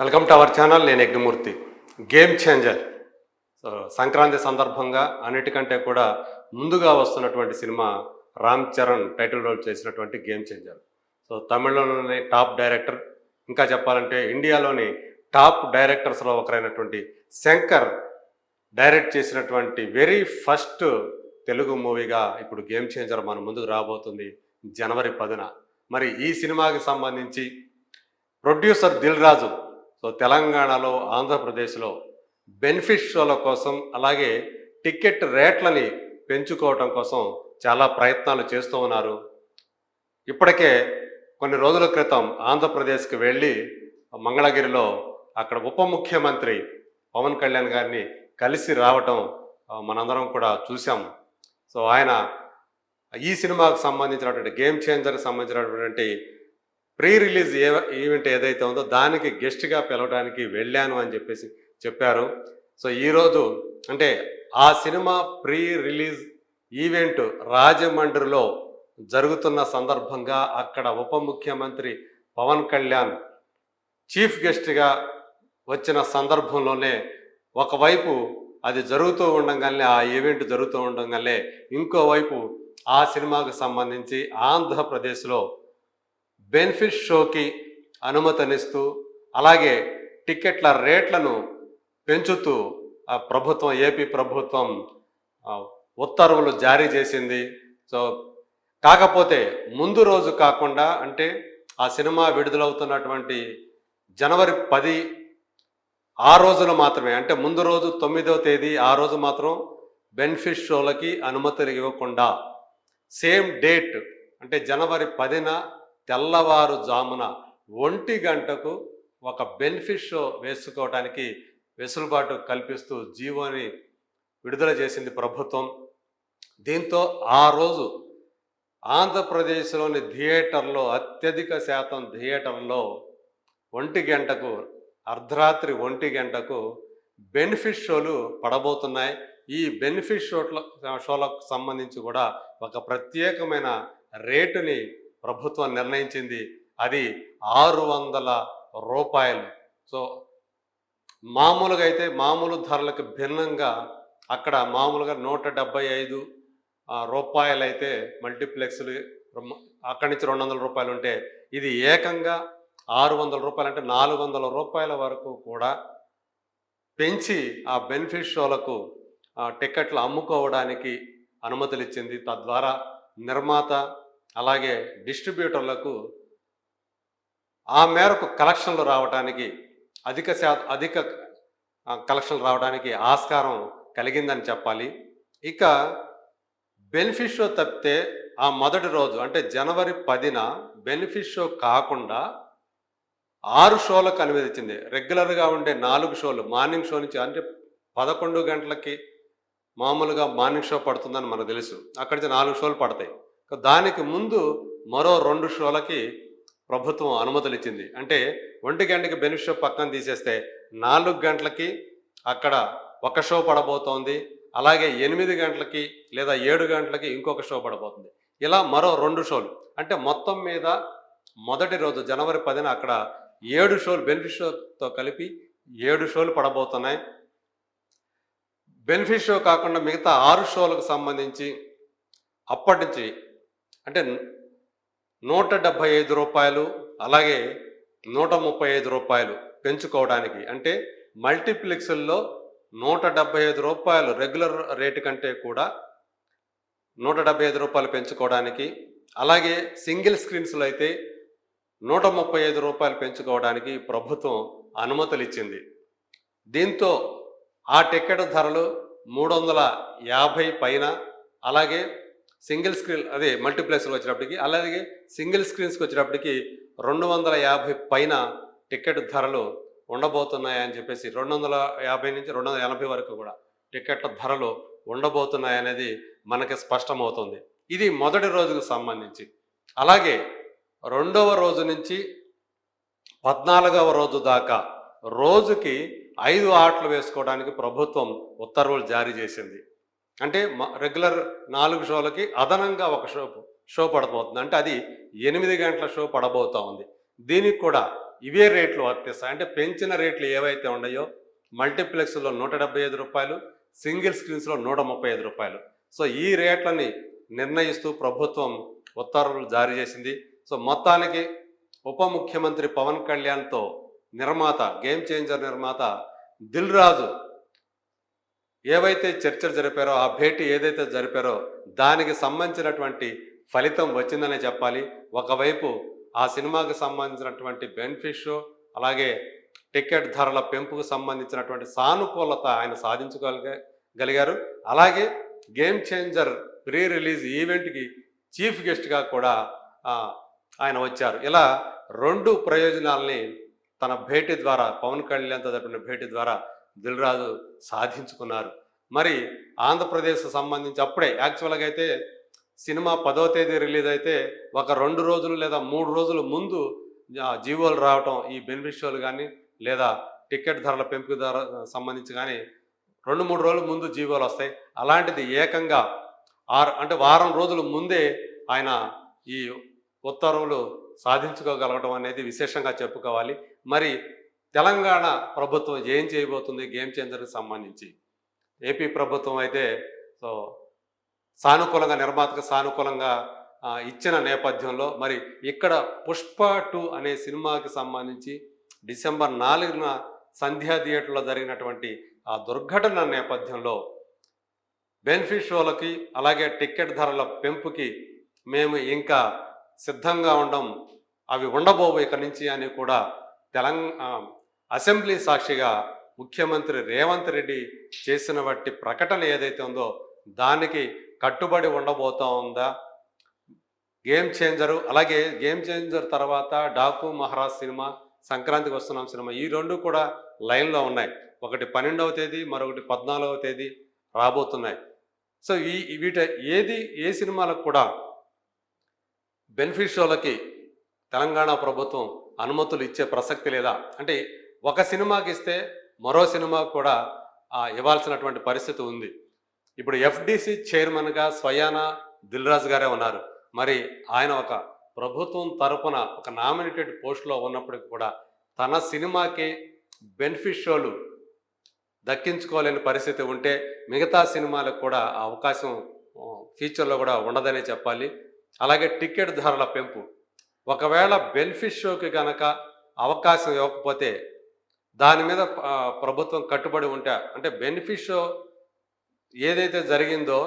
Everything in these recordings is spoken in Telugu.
Welcome to our channel. నేను యజ్ఞమూర్తి. Game changer. సంక్రాంతి సందర్భంగా అన్నిటికంటే కూడా ముందుగా వస్తున్నటువంటి cinema Ram Charan title role చేసినటువంటి గేమ్ చేంజర్. తమిళంలోని టాప్ డైరెక్టర్, ఇంకా చెప్పాలంటే ఇండియాలోని టాప్ డైరెక్టర్స్లో ఒకరైనటువంటి శంకర్ డైరెక్ట్ చేసినటువంటి వెరీ ఫస్ట్ తెలుగు మూవీగా ఇప్పుడు గేమ్ చేంజర్ మన ముందుకు రాబోతుంది జనవరి 10న. మరి ఈ సినిమాకి సంబంధించి ప్రొడ్యూసర్ దిల్ రాజు తెలంగాణలో, ఆంధ్రప్రదేశ్లో బెనిఫిట్ షోల కోసం, అలాగే టికెట్ రేట్లని పెంచుకోవటం కోసం చాలా ప్రయత్నాలు చేస్తూ ఉన్నారు. ఇప్పటికే కొన్ని రోజుల క్రితం ఆంధ్రప్రదేశ్కి వెళ్ళి మంగళగిరిలో అక్కడ ఉప ముఖ్యమంత్రి పవన్ కళ్యాణ్ గారిని కలిసి రావటం మనందరం కూడా చూసాము. ఆయన ఈ సినిమాకు సంబంధించినటువంటి గేమ్ చేంజర్కి సంబంధించినటువంటి ప్రీ రిలీజ్ ఈవెంట్ ఏదైతే ఉందో దానికి గెస్ట్గా పిలవడానికి వెళ్ళాను అని చెప్పేసి చెప్పారు. ఈరోజు అంటే ఆ సినిమా ప్రీ రిలీజ్ ఈవెంట్ రాజమండ్రిలో జరుగుతున్న సందర్భంగా అక్కడ ఉప ముఖ్యమంత్రి పవన్ కళ్యాణ్ చీఫ్ గెస్ట్గా వచ్చిన సందర్భంలోనే ఒకవైపు అది జరుగుతూ ఉండగానే, ఆ ఈవెంట్ జరుగుతూ ఉండగానే ఇంకోవైపు ఆ సినిమాకు సంబంధించి ఆంధ్రప్రదేశ్లో బెనిఫిట్ షోకి అనుమతినిస్తూ, అలాగే టికెట్ల రేట్లను పెంచుతూ ఏపీ ప్రభుత్వం ఉత్తర్వులు జారీ చేసింది. కాకపోతే ముందు రోజు కాకుండా, అంటే ఆ సినిమా విడుదలవుతున్నటువంటి జనవరి 10 ఆ రోజున మాత్రమే, అంటే ముందు రోజు 9వ తేదీ ఆ రోజు మాత్రం బెనిఫిట్ షోలకి అనుమతులు ఇవ్వకుండా, సేమ్ డేట్ అంటే జనవరి 10న తెల్లవారుజామున 1 గంటకు ఒక బెనిఫిట్ షో వేసుకోవడానికి వెసులుబాటు కల్పిస్తూ జీవోని విడుదల చేసింది ప్రభుత్వం. దీంతో ఆ రోజు ఆంధ్రప్రదేశ్లోని థియేటర్లో అత్యధిక శాతం థియేటర్లో 1 గంటకు, అర్ధరాత్రి 1 గంటకు బెనిఫిట్ షోలు పడబోతున్నాయి. ఈ బెనిఫిట్ షోలకు సంబంధించి కూడా ఒక ప్రత్యేకమైన రేటుని ప్రభుత్వం నిర్ణయించింది. అది 600 రూపాయలు. మామూలుగా అయితే మామూలు ధరలకు భిన్నంగా అక్కడ మామూలుగా 175 రూపాయలు అయితే మల్టీప్లెక్స్లు, అక్కడి నుంచి 200 రూపాయలు ఉంటే, ఇది ఏకంగా 600 రూపాయలు, అంటే 400 రూపాయల వరకు కూడా పెంచి ఆ బెనిఫిట్ షోలకు టికెట్లు అమ్ముకోవడానికి అనుమతులు ఇచ్చింది. తద్వారా నిర్మాత అలాగే డిస్ట్రిబ్యూటర్లకు ఆ మేరకు కలెక్షన్లు రావడానికి, అధిక కలెక్షన్లు రావడానికి ఆస్కారం కలిగిందని చెప్పాలి. ఇక బెనిఫిట్ షో తప్పితే ఆ మొదటి రోజు అంటే జనవరి 10న బెనిఫిట్ షో కాకుండా 6 షోలకు అనుమతించింది. రెగ్యులర్గా ఉండే 4 షోలు మార్నింగ్ షో నుంచి, అంటే 11 గంటలకి మామూలుగా మార్నింగ్ షో పడుతుందని మనకు తెలుసు, అక్కడి నుంచి 4 షోలు పడతాయి. దానికి ముందు మరో 2 షోలకి ప్రభుత్వం అనుమతులు ఇచ్చింది. అంటే 1 గంటకి బెనిఫిట్ షో పక్కన తీసేస్తే 4 గంటలకి అక్కడ ఒక షో పడబోతోంది. అలాగే 8 గంటలకి లేదా 7 గంటలకి ఇంకొక షో పడబోతుంది. ఇలా మరో 2 షోలు, అంటే మొత్తం మీద మొదటి రోజు జనవరి 10న అక్కడ 7 షోలు, బెనిఫిట్ షోతో కలిపి 7 షోలు పడబోతున్నాయి. బెనిఫిట్ షో కాకుండా మిగతా 6 షోలకు సంబంధించి అప్పటి నుంచి అంటే 175 రూపాయలు, అలాగే 135 రూపాయలు పెంచుకోవడానికి, అంటే మల్టీప్లెక్స్ల్లో 175 రూపాయలు రెగ్యులర్ రేటు కంటే కూడా 175 రూపాయలు పెంచుకోవడానికి, అలాగే సింగిల్ స్క్రీన్స్లో అయితే 135 రూపాయలు పెంచుకోవడానికి ప్రభుత్వం అనుమతులు ఇచ్చింది. దీంతో ఆ టికెట్ ధరలు 350 పైన, అలాగే సింగిల్ స్క్రీన్ అదే మల్టీప్లెక్స్లో వచ్చేటప్పటికి, అలాగే సింగిల్ స్క్రీన్స్కి వచ్చేటప్పటికి 250 పైన టికెట్ ధరలు ఉండబోతున్నాయని చెప్పేసి, 250 నుంచి 280 వరకు కూడా టికెట్ల ధరలు ఉండబోతున్నాయనేది మనకి స్పష్టమవుతుంది. ఇది మొదటి రోజుకు సంబంధించి. అలాగే రెండవ రోజు నుంచి 14వ రోజు దాకా రోజుకి 5 ఆటలు వేసుకోవడానికి ప్రభుత్వం ఉత్తర్వులు జారీ చేసింది. అంటే రెగ్యులర్ 4 షోలకి అదనంగా ఒక షో పడబోతుంది. అంటే అది 8 గంటల షో పడబోతా ఉంది. దీనికి కూడా ఇవే రేట్లు వర్తిస్తాయి. అంటే పెంచిన రేట్లు ఏవైతే ఉన్నాయో మల్టీప్లెక్స్లో రూ. 175, సింగిల్ స్క్రీన్స్లో రూ. 135. సో ఈ రేట్లని నిర్ణయిస్తూ ప్రభుత్వం ఉత్తర్వులు జారీ చేసింది. సో మొత్తానికి ఉప ముఖ్యమంత్రి పవన్ కళ్యాణ్తో నిర్మాత, గేమ్ చేంజర్ నిర్మాత దిల్ రాజు ఏవైతే చర్చలు జరిపారో, ఆ భేటీ ఏదైతే జరిపారో దానికి సంబంధించినటువంటి ఫలితం వచ్చిందనే చెప్పాలి. ఒకవైపు ఆ సినిమాకి సంబంధించినటువంటి బెనిఫిట్ షో, అలాగే టికెట్ ధరల పెంపుకు సంబంధించినటువంటి సానుకూలత ఆయన సాధించగలిగారు. అలాగే గేమ్ చేంజర్ ప్రీ రిలీజ్ ఈవెంట్కి చీఫ్ గెస్ట్గా కూడా ఆయన వచ్చారు. ఇలా రెండు ప్రయోజనాల్ని తన భేటీ ద్వారా, పవన్ కళ్యాణ్తో జరిపిన భేటీ ద్వారా దిల్ రాజు సాధించుకున్నారు. మరి ఆంధ్రప్రదేశ్ సంబంధించి అప్పుడే యాక్చువల్గా అయితే సినిమా 10వ తేదీ రిలీజ్ అయితే ఒక 2 రోజులు లేదా 3 రోజుల ముందు జీవోలు రావటం, ఈ బెనిఫిట్ షోలు కానీ లేదా టికెట్ ధరల పెంపు ధర సంబంధించి కానీ 2-3 రోజుల ముందు జీవోలు వస్తాయి. అలాంటిది ఏకంగా అంటే వారం రోజుల ముందే ఆయన ఈ ఉత్తర్వులు సాధించుకోగలగడం అనేది విశేషంగా చెప్పుకోవాలి. మరి తెలంగాణ ప్రభుత్వం ఏం చేయబోతుంది గేమ్ చేంజర్కి సంబంధించి? ఏపీ ప్రభుత్వం అయితే సో సానుకూలంగా, నిర్మాతకు సానుకూలంగా ఇచ్చిన నేపథ్యంలో మరి ఇక్కడ పుష్ప 2 అనే సినిమాకి సంబంధించి డిసెంబర్ 4న సంధ్యా థియేటర్లో జరిగినటువంటి ఆ దుర్ఘటన నేపథ్యంలో బెనిఫిట్ షోలకి అలాగే టికెట్ ధరల పెంపుకి మేము ఇంకా సిద్ధంగా ఉండం, అవి ఉండబోవు ఇక నుంచి అని కూడా అసెంబ్లీ సాక్షిగా ముఖ్యమంత్రి రేవంత్ రెడ్డి చేసిన వాటి ప్రకటన ఏదైతే ఉందో దానికి కట్టుబడి ఉండబోతా ఉందా గేమ్ చేంజరు? అలాగే గేమ్ చేంజర్ తర్వాత డాకు మహారాజ్ సినిమా, సంక్రాంతికి వస్తున్నాం సినిమా, ఈ రెండు కూడా లైన్లో ఉన్నాయి. ఒకటి 12వ తేదీ, మరొకటి 14వ తేదీ రాబోతున్నాయి. సో ఏ సినిమాలకు కూడా బెనిఫిట్ షోలకి తెలంగాణ ప్రభుత్వం అనుమతులు ఇచ్చే ప్రసక్తి లేదా? అంటే ఒక సినిమాకి ఇస్తే మరో సినిమాకు కూడా ఇవ్వాల్సినటువంటి పరిస్థితి ఉంది. ఇప్పుడు ఎఫ్డిసి చైర్మన్గా స్వయాన దిల్ రాజు గారే ఉన్నారు. మరి ఆయన ఒక ప్రభుత్వం తరపున ఒక నామినేటెడ్ పోస్ట్లో ఉన్నప్పటికీ కూడా తన సినిమాకి బెనిఫిట్ షోలు దక్కించుకోలేని పరిస్థితి ఉంటే మిగతా సినిమాలకు కూడా ఆ అవకాశం ఫ్యూచర్లో కూడా ఉండదనే చెప్పాలి. అలాగే టికెట్ ధరల పెంపు, ఒకవేళ బెనిఫిట్ షోకి కనుక అవకాశం ఇవ్వకపోతే దాని మీద ప్రభుత్వం కట్టుబడి ఉంటే, అంటే బెనిఫిట్ షో ఏదైతే జరిగిందో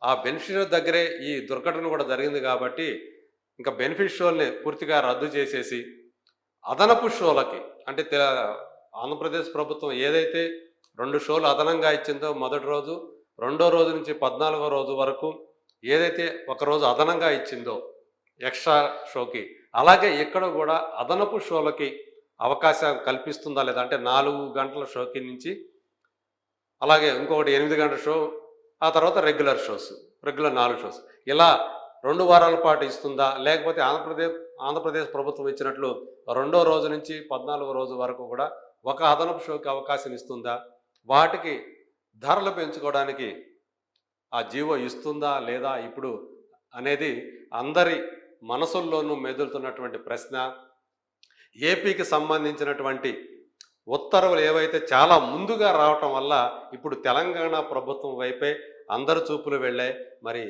ఆ బెనిఫిట్ షో దగ్గరే ఈ దుర్ఘటన కూడా జరిగింది కాబట్టి ఇంకా బెనిఫిట్ షోల్ని పూర్తిగా రద్దు చేసేసి అదనపు షోలకి, అంటే ఆంధ్రప్రదేశ్ ప్రభుత్వం ఏదైతే 2 షోలు అదనంగా ఇచ్చిందో మొదటి రోజు, రెండో రోజు నుంచి 14వ రోజు వరకు ఏదైతే ఒక రోజు అదనంగా ఇచ్చిందో ఎక్స్ట్రా షోకి, అలాగే ఇక్కడ కూడా అదనపు షోలకి అవకాశం కల్పిస్తుందా లేదా? అంటే 4 గంటల షోకి నుంచి అలాగే ఇంకొకటి 8 గంటల షో, ఆ తర్వాత రెగ్యులర్ 4 షోస్, ఇలా 2 వారాల పాటు ఇస్తుందా? లేకపోతే ఆంధ్రప్రదేశ్ ప్రభుత్వం ఇచ్చినట్లు రెండో రోజు నుంచి 14వ రోజు వరకు కూడా ఒక అదనపు షోకి అవకాశం ఇస్తుందా? వాటికి ధరలు పెంచుకోవడానికి ఆ జీవో ఇస్తుందా లేదా ఇప్పుడు అనేది అందరి మనసుల్లోనూ మెదులుతున్నటువంటి ప్రశ్న. ఏపీకి సంబంధించినటువంటి ఉత్తర్వులు ఏవైతే చాలా ముందుగా రావటం వల్ల ఇప్పుడు తెలంగాణ ప్రభుత్వం వైపే అందరు చూపులు వెళ్ళాయి. మరి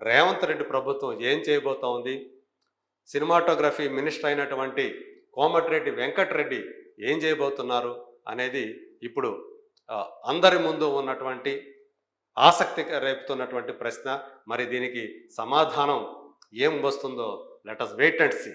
రేవంత్ రెడ్డి ప్రభుత్వం ఏం చేయబోతా ఉంది? సినిమాటోగ్రఫీ మినిస్టర్ అయినటువంటి కోమటిరెడ్డి వెంకటరెడ్డి ఏం చేయబోతున్నారు అనేది ఇప్పుడు అందరి ముందు ఉన్నటువంటి ఆసక్తి రేపుతున్నటువంటి ప్రశ్న. మరి దీనికి సమాధానం ఏం వస్తుందో let us wait and see.